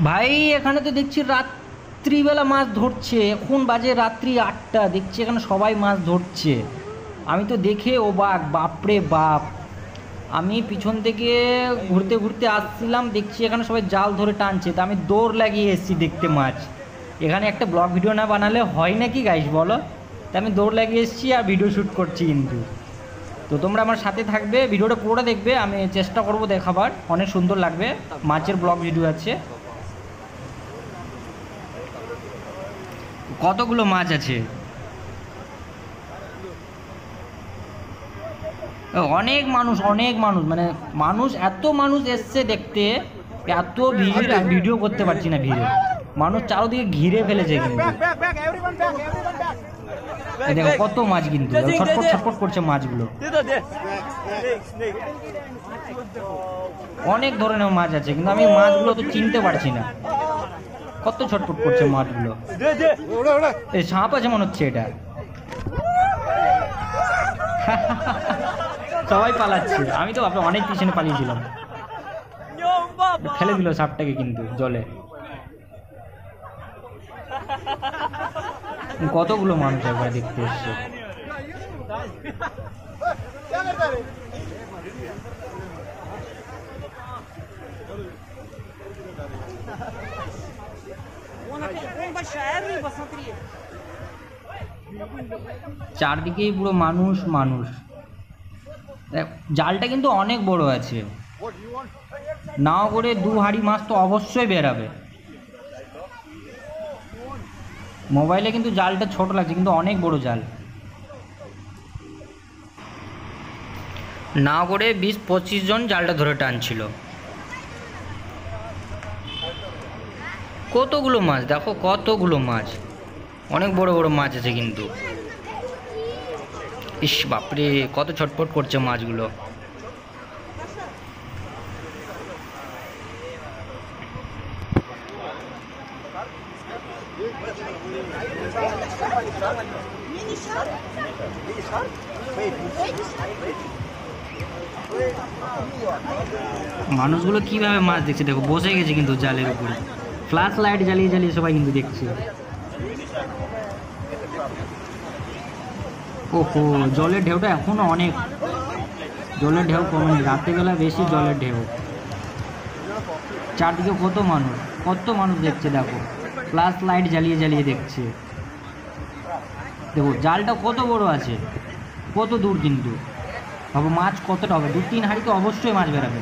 ভাই এখানে তো দেখছি রাত্রিবেলা মাছ ধরছে, এখন বাজে রাত্রি 8টা, দেখছি এখানে সবাই মাছ ধরছে। আমি তো দেখে অবাক, বাপরে বাপ। আমি পিছন থেকে ঘুরতে ঘুরতে আসছিলাম, দেখছি এখানে সবাই জাল ধরে টানছে, তা আমি দৌড় লাগিয়ে এসেছি দেখতে মাছ। এখানে একটা ব্লগ ভিডিও না বানালে হয় নাকি গাইস বলো? তা আমি দৌড় লাগিয়ে এসেছি আর ভিডিও শ্যুট করছি কিন্তু। তো তোমরা আমার সাথে থাকবে, ভিডিওটা পুরোটা দেখবে, আমি চেষ্টা করব দেখাবার, অনেক সুন্দর লাগবে। মাছের ব্লগ ভিডিও আছে। কতগুলো মাছ আছে, অনেক মানুষ, অনেক মানুষ, মানে মানুষ, এত মানুষ এসছে দেখতে, এত ভিড়, আমি ভিডিও করতে পারছি না ভিড়ে। মানুষ চারোদিকে ঘিরে ফেলেছে কিন্তু। এই দেখো কত মাছ, কিন্তু ছটফট ছটফট করছে মাছগুলো। অনেক ধরনের মাছ আছে, কিন্তু আমি মাছগুলো তো চিনতে পারছি না, কত ছটফট করছে মাছগুলো। এই সাপ আছে মনে হচ্ছে এটা। সবাই পালাচ্ছে, আমি তো আপনার অনেক পিছনে পালিয়েছিলাম। ফেলে দিল সাপটাকে কিন্তু জলে। কতগুলো মানুষ একবার দেখতে এসছে। চারদিকেই পুরো মানুষ মানুষ। জালটা কিন্তু অনেক বড় আছে, নাও করে 2 হাঁড়ি মাছ তো অবশ্যই বেরাবে। মোবাইলে কিন্তু জালটা ছোট লাগছে, কিন্তু অনেক বড় জাল। নাও করে 20-25 জন জালটা ধরে টানছিল। কতগুলো মাছ দেখো, কতগুলো মাছ, অনেক বড় বড় মাছ আছে কিন্তু। ইস বাপরে, কত ছটফট করছে মাছগুলো। মানুষগুলো কিভাবে মাছ দেখছে দেখো, বসে গেছে কিন্তু জালের উপরে, ফ্ল্যাশ লাইট জ্বালিয়ে জ্বালিয়ে সবাই কিন্তু দেখছে। ওহো, জলের ঢেউটা এখনো অনেক, জলের ঢেউ কমেনি, রাত্রিবেলা বেশি জলের ঢেউ। চারদিকে কত মানুষ, কত মানুষ দেখছে দেখো, ফ্ল্যাশ লাইট জ্বালিয়ে জ্বালিয়ে দেখছে। দেখো জালটা কত বড় আছে, কত দূর কিন্তু। ভাবো মাছ কতটা হবে, 2-3 হাঁড়ি তো অবশ্যই মাছ বেরাবে।